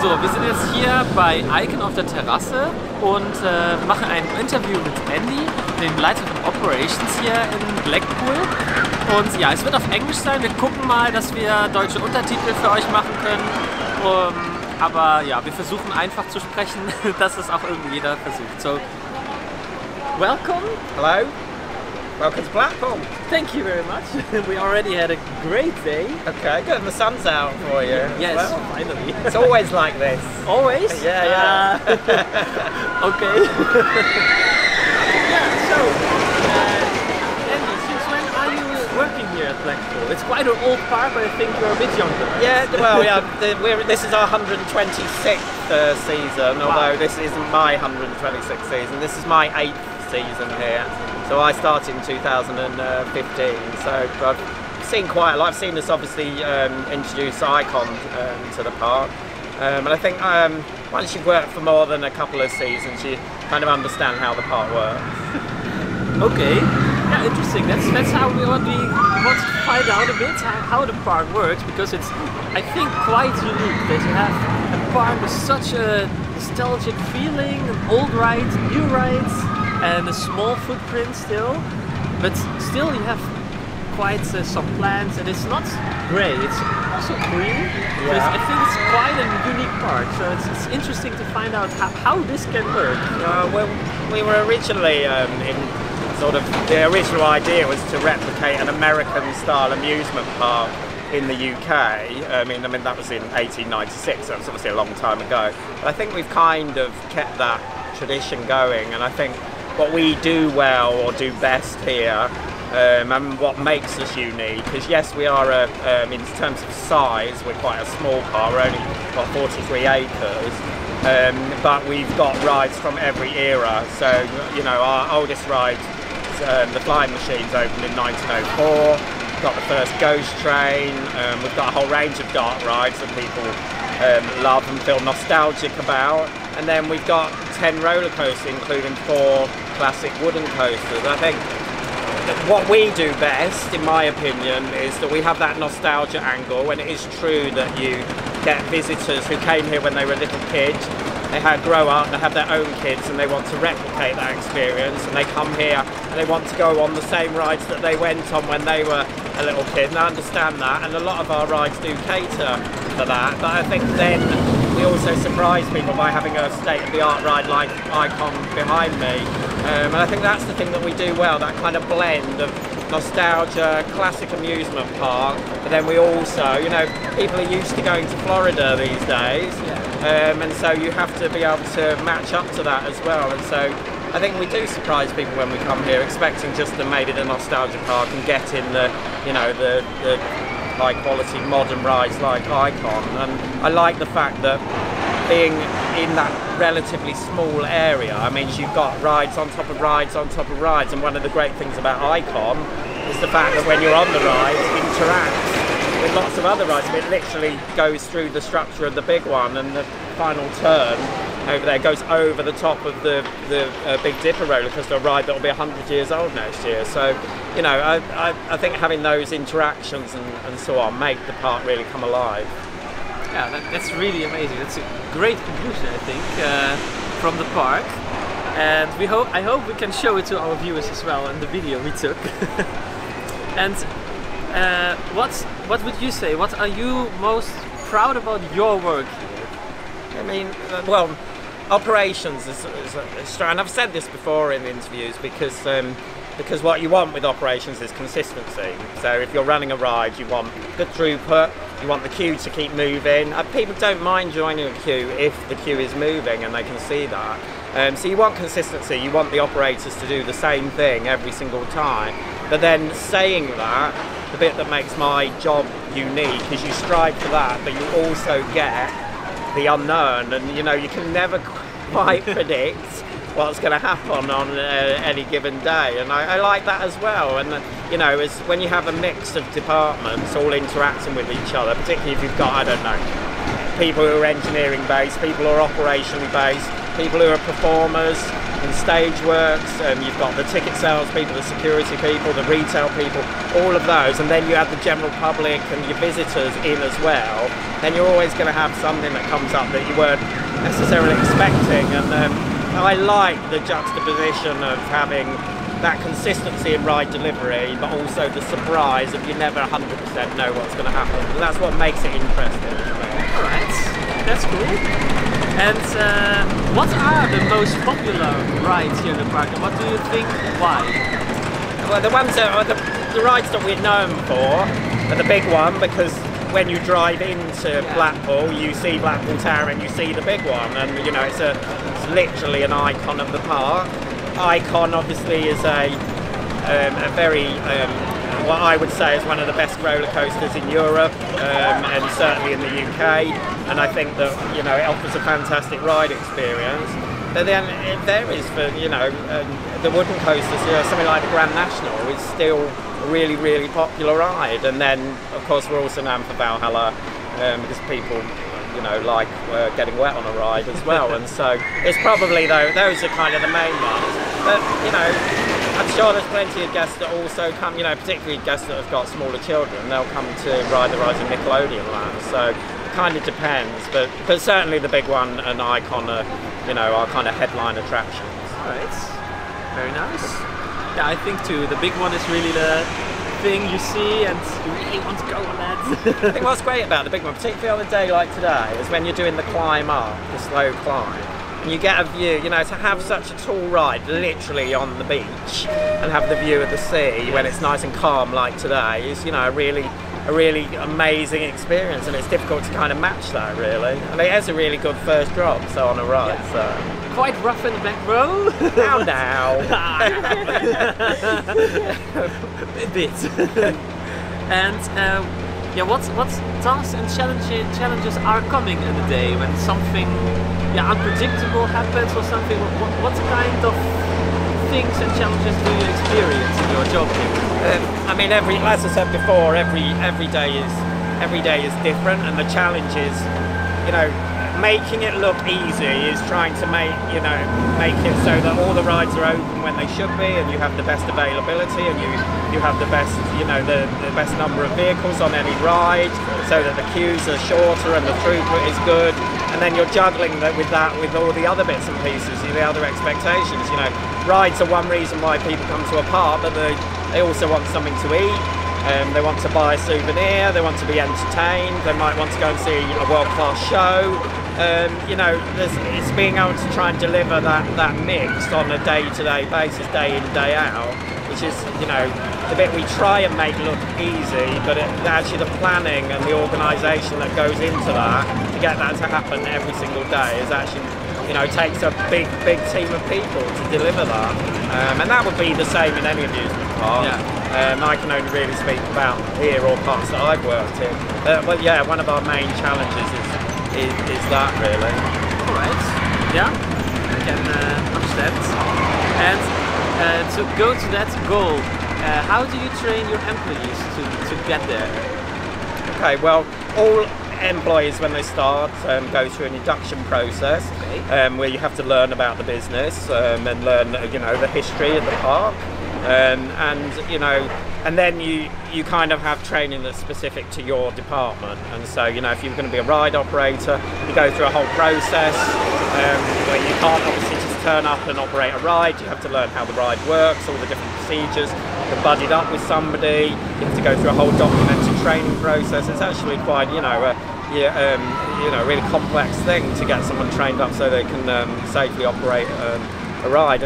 So, wir sind jetzt hier bei Icon auf der Terrasse und machen ein Interview mit Andy, dem Leiter von Operations hier in Blackpool. Und ja, es wird auf Englisch sein. Wir gucken mal, dass wir deutsche Untertitel für euch machen können. Aber ja, wir versuchen einfach zu sprechen, dass es auch irgendwie jeder versucht. So, welcome. Hello. Welcome to Blackpool. Thank you very much. We already had a great day. Okay, good. And the sun's out for you. Yes, well. finally. It's always like this. Always? Yeah. Okay. Yeah, so, Andy, since when are you working here at Blackpool? It's quite an old park, but I think you're a bit younger. Yeah, well, yeah. This is our 126th season, although this isn't my 126th season. This is my 8th season here. So I started in 2015, so I've seen quite a lot. I've seen us obviously introduce Icon to the park, and I think once you've worked for more than a couple of seasons, you kind of understand how the park works. Okay, yeah, interesting. That's how we want to find out a bit how the park works, because it's, I think, quite unique that you have a park with such a nostalgic feeling, old rides, new rides, and a small footprint still, but still you have quite some plants, and it's not grey, it's also green. Yeah. I think it's quite a unique park, so it's interesting to find out how this can work. Well, we were originally in sort of, the original idea was to replicate an American style amusement park in the UK. I mean that was in 1896, so it was obviously a long time ago. But I think we've kind of kept that tradition going, and I think what we do well or do best here, and what makes us unique is, yes, we are in terms of size, we're quite a small park. We're only got 43 acres, but we've got rides from every era. So, you know, our oldest ride, the Flying Machines, opened in 1904. We've got the first Ghost Train. We've got a whole range of dark rides that people love and feel nostalgic about. And then we've got 10 roller coasters, including 4 classic wooden coasters. I think what we do best, in my opinion, is that we have that nostalgia angle, and it is true that you get visitors who came here when they were little kids, they grow up, they have their own kids, and they want to replicate that experience, and they come here and they want to go on the same rides that they went on when they were a little kid, and I understand that, and a lot of our rides do cater for that, but I think then we also surprise people by having a state-of-the-art ride like Icon behind me. And I think that's the thing that we do well, that kind of blend of nostalgia, classic amusement park, but then we also, you know, people are used to going to Florida these days, and so you have to be able to match up to that as well. And so I think we do surprise people when we come here, expecting just to maybe the nostalgia park and get in the, you know, the high quality modern rides like Icon. And I like the fact that being in that relatively small area, I mean, you've got rides on top of rides on top of rides, and one of the great things about Icon is the fact that when you're on the ride, it interacts with lots of other rides. It literally goes through the structure of the big one, and the final turn over there goes over the top of the Big Dipper roller coaster, a ride that will be 100 years old next year. So, you know, I think having those interactions and so on make the park really come alive. Yeah, that's really amazing. That's a great conclusion, I think, from the park. And I hope we can show it to our viewers as well in the video we took. And what would you say? What are you most proud about your work here? I mean, well, operations is strong, and I've said this before in interviews, because what you want with operations is consistency. So if you're running a ride, you want good throughput, you want the queue to keep moving. People don't mind joining a queue if the queue is moving and they can see that. So you want consistency, you want the operators to do the same thing every single time. But then saying that, the bit that makes my job unique is you strive for that, but you also get the unknown, and you know, you can never quite predict what's going to happen on any given day, and I like that as well. And you know, as when you have a mix of departments all interacting with each other, particularly if you've got, I don't know, people who are engineering based, people who are operationally based, people who are performers in stage works, you've got the ticket sales people, the security people, the retail people, all of those, and then you have the general public and your visitors in as well, then you're always going to have something that comes up that you weren't necessarily expecting. And I like the juxtaposition of having that consistency in ride delivery, but also the surprise of you never 100% know what's going to happen. And that's what makes it interesting. Alright, that's cool. And what are the most popular rides here in the park, and what do you think why? Well, the ones that are the rides that we're known for are the big one, because when you drive into Blackpool, you see Blackpool Tower and you see the big one, and you know it's literally an icon of the park. Icon obviously is a very what I would say is one of the best roller coasters in Europe, and certainly in the UK, and I think that, you know, it offers a fantastic ride experience. But then it varies for, you know, the wooden coasters, you know, something like the Grand National is still a really, really popular ride. And then of course we're also known for Valhalla, because people, you know, like getting wet on a ride as well. And so it's probably, though, those are kind of the main ones. But, you know, I'm sure there's plenty of guests that also come, you know, particularly guests that have got smaller children, they'll come to ride the rides in Nickelodeon Land. So it kind of depends, but certainly the big one and Icon are, you know, are kind of headline attractions. Right, very nice. Yeah, I think too, the big one is really the thing you see and you really want to go on that. I think what's great about the big one, particularly on a day like today, is when you're doing the climb up, the slow climb, and you get a view, you know, to have such a tall ride literally on the beach and have the view of the sea when it's nice and calm like today is, you know, a really amazing experience, and it's difficult to kind of match that, really. And it has a really good first drop, so on a ride, so. Quite rough in the back row. Now. A bit. And yeah, what tasks and challenges are coming in the day when something unpredictable happens or something? What kind of things and challenges do you experience in your job here? I mean, as I said before, every day is different, and the challenge is, you know, making it look easy is trying to make it so that all the rides are open when they should be, and you have the best availability, and you have the best, you know, the best number of vehicles on any ride, so that the queues are shorter and the throughput is good. And then you're juggling that with all the other bits and pieces, the other expectations. You know, rides are one reason why people come to a park, but they also want something to eat. They want to buy a souvenir, they want to be entertained, they might want to go and see a world-class show. You know, it's being able to try and deliver that mix on a day-to-day basis, day in, day out, which is, you know, the bit we try and make look easy, but actually the planning and the organisation that goes into that to get that to happen every single day is actually, you know, takes a big team of people to deliver that. And that would be the same in any amusement park. Yeah. I can only really speak about here or parts that I've worked in. But yeah, one of our main challenges is that, really. Alright, yeah, I can understand. And to go to that goal, how do you train your employees to get there? Okay, well, all employees when they start go through an induction process, where you have to learn about the business and learn, you know, the history of the park, and you know, and then you kind of have training that's specific to your department. And so, you know, if you're going to be a ride operator, you go through a whole process where you can't obviously just turn up and operate a ride. You have to learn how the ride works, all the different procedures. You're buddied up with somebody. You have to go through a whole documented training process. It's actually quite, you know, a really complex thing to get someone trained up so they can safely operate a ride.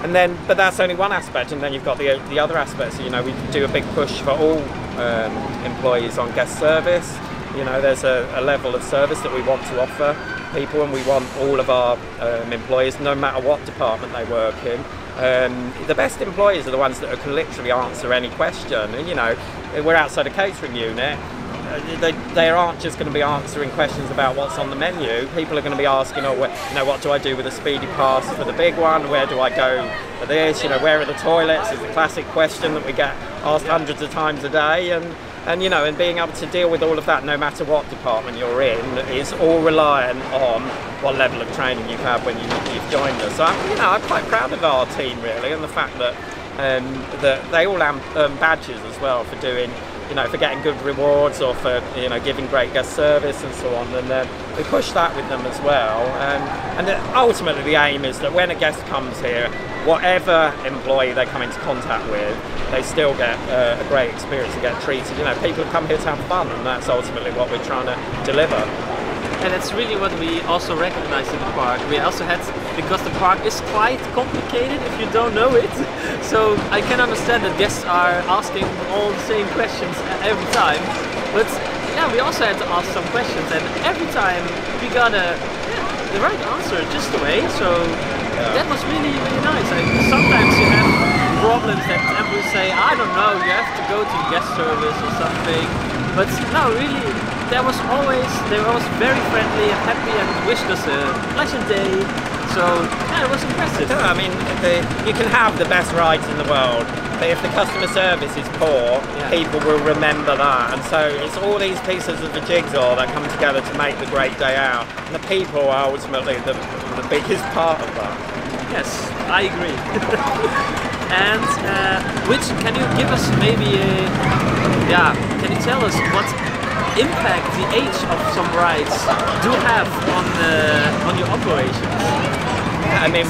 And then, but that's only one aspect, and then you've got the other aspects. So, you know, we do a big push for all employees on guest service. You know, there's a level of service that we want to offer people, and we want all of our employees, no matter what department they work in. The best employees are the ones that can literally answer any question. And, you know, we're outside a catering unit. They aren't just going to be answering questions about what's on the menu. People are going to be asking, oh, you know, what do I do with a speedy pass for the big one? Where do I go for this? You know, where are the toilets? Is the classic question that we get asked hundreds of times a day. And And you know, and being able to deal with all of that, no matter what department you're in, is all reliant on what level of training you've had when you've joined us. So I'm quite proud of our team really, and the fact that that they all earn badges as well for doing, for getting good rewards or for giving great guest service and so on. And we push that with them as well. And ultimately, the aim is that when a guest comes here, whatever employee they come into contact with, they still get a great experience and get treated. People come here to have fun, and that's ultimately what we're trying to deliver. And that's really what we also recognize in the park. We also had, because the park is quite complicated if you don't know it, so I can understand that guests are asking all the same questions every time. But yeah, we also had to ask some questions, and every time we got the right answer just away. So that was really, really nice. Sometimes you have problems that employees say, I don't know, you have to go to guest service or something. But no, really, they were always very friendly and happy and wished us a pleasant day. So yeah, it was impressive. Yeah, I mean, you can have the best rides in the world, but if the customer service is poor, people will remember that. And so it's all these pieces of the jigsaw that come together to make the great day out. And the people are ultimately the biggest part of that. Yes, I agree. And can you give us maybe can you tell us what impact the age of some rides do have on your operations? I mean,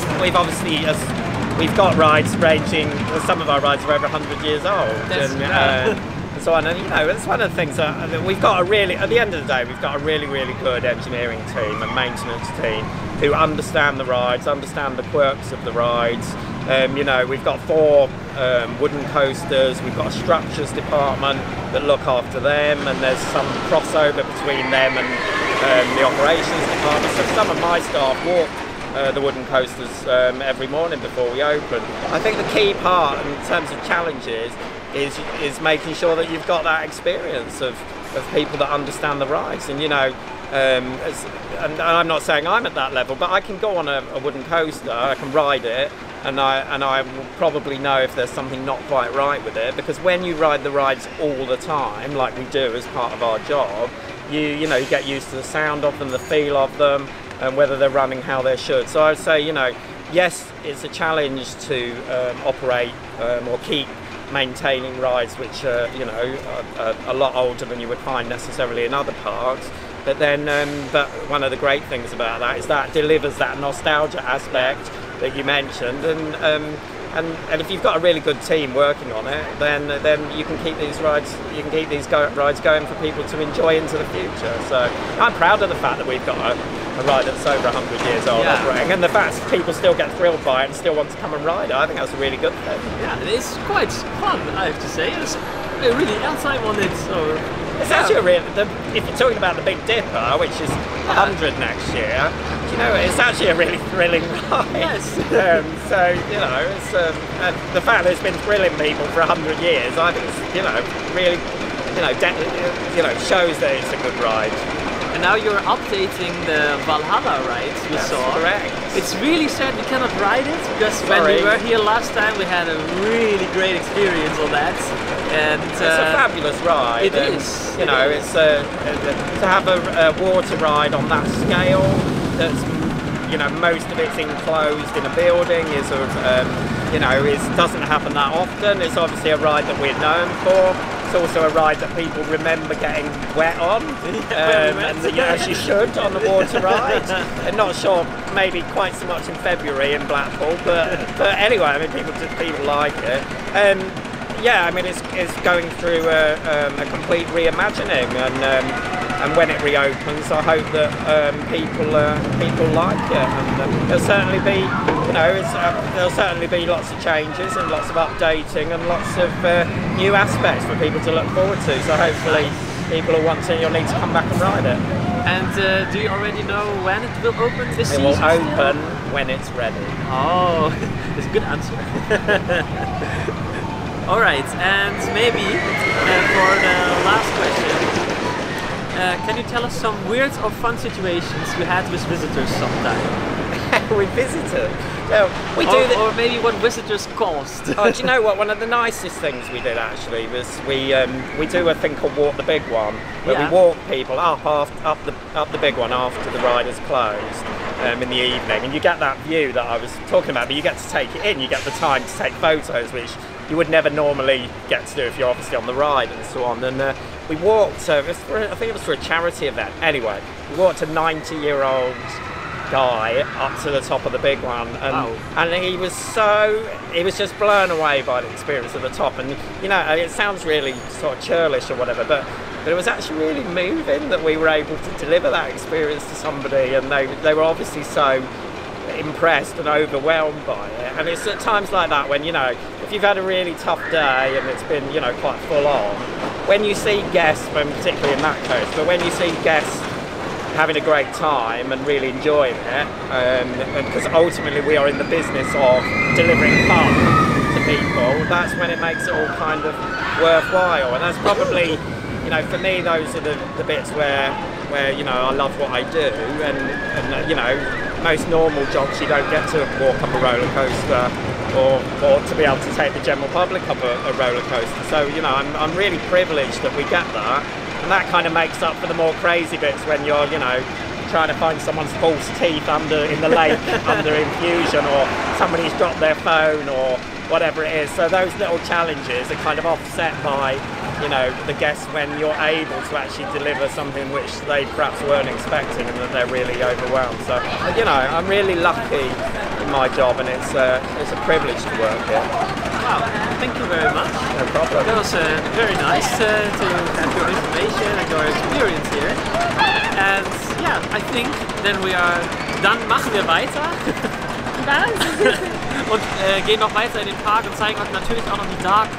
we've got rides ranging. Some of our rides are over 100 years old, and so on. And it's one of the things that we've got at the end of the day, we've got a really, really good engineering team and maintenance team who understand the rides, understand the quirks of the rides. We've got 4 wooden coasters, we've got a structures department that look after them, and there's some crossover between them and the operations department. So some of my staff walk the wooden coasters every morning before we open. I think the key part in terms of challenges is making sure that you've got that experience of people that understand the rides. And and I'm not saying I'm at that level, but I can go on a wooden coaster, I can ride it, and I will probably know if there's something not quite right with it, because when you ride the rides all the time, like we do as part of our job, you get used to the sound of them, the feel of them, and whether they're running how they should. So I'd say, yes, it's a challenge to operate or keep maintaining rides which are, a lot older than you would find necessarily in other parks. But then, but one of the great things about that is that delivers that nostalgia aspect that you mentioned, and if you've got a really good team working on it, then you can keep these rides, rides going for people to enjoy into the future. So I'm proud of the fact that we've got a ride that's over 100 years old operating, and the fact people still get thrilled by it and still want to come and ride it. I think that's a really good thing. Yeah, it's quite fun, I have to say. It's really airtime on it. So it's actually if you're talking about the Big Dipper, which is 100 next year, it's actually a really thrilling ride. Yes. So it's and the fact that it's been thrilling people for 100 years, I think it's really shows that it's a good ride. And now you're updating the Valhalla ride we saw. Correct. It's really sad we cannot ride it, because when we were here last time we had a really great experience on that. And it's a fabulous ride. It is. It's to have a water ride on that scale. That's most of it's enclosed in a building. Is doesn't happen that often. It's obviously a ride that we're known for. It's also a ride that people remember getting wet on, as you should on the water ride. And not sure, maybe quite so much in February in Blackpool, but anyway, I mean, people like it. Yeah, I mean, it's going through a complete reimagining, and when it reopens, I hope that people like it. And there'll certainly be, there'll certainly be lots of changes and lots of updating and lots of new aspects for people to look forward to. So hopefully, people will you'll need to come back and ride it. And do you already know when it will open this season? It will open when it's ready. Oh, that's a good answer. Alright, and maybe for the last question, can you tell us some weird or fun situations you had with visitors sometime? We visited. Yeah, we do that. Or maybe what visitors cost. Oh, do you know what? One of the nicest things we did actually was we do a thing called Walk the Big One, where we walk people up the big one after the ride is closed in the evening, and you get that view that I was talking about. But you get to take it in. You get the time to take photos, which you would never normally get to do if you're obviously on the ride and so on. And we walked. I think it was for a charity event. Anyway, we walked a 90-year-old guy up to the top of the big one, and he was just blown away by the experience at the top. And you know, it sounds really sort of churlish or whatever, but it was actually really moving that we were able to deliver that experience to somebody, and they were obviously so impressed and overwhelmed by it. And it's at times like that when, you know, if you've had a really tough day and it's been, you know, quite full on, when you see guests, particularly in that case, but when you see guests having a great time and really enjoying it, because ultimately we are in the business of delivering fun to people, that's when it makes it all kind of worthwhile. And that's probably, you know, for me, those are the bits where you know, I love what I do, and you know, most normal jobs you don't get to walk up a roller coaster or to be able to take the general public up a roller coaster. So, you know, I'm really privileged that we get that. And that kind of makes up for the more crazy bits when you're, you know, trying to find someone's false teeth in the lake under infusion, or somebody's dropped their phone or whatever it is. So those little challenges are kind of offset by, you know, the guests when you're able to actually deliver something which they perhaps weren't expecting and that they're really overwhelmed. So, you know, I'm really lucky in my job, and it's a privilege to work here. Wow, thank you very much. No problem. That was very nice to have your information and your experience here. And yeah, I think then we are done. Machen wir weiter. Was? Und gehen noch weiter in den Park und zeigen euch natürlich auch noch die Dark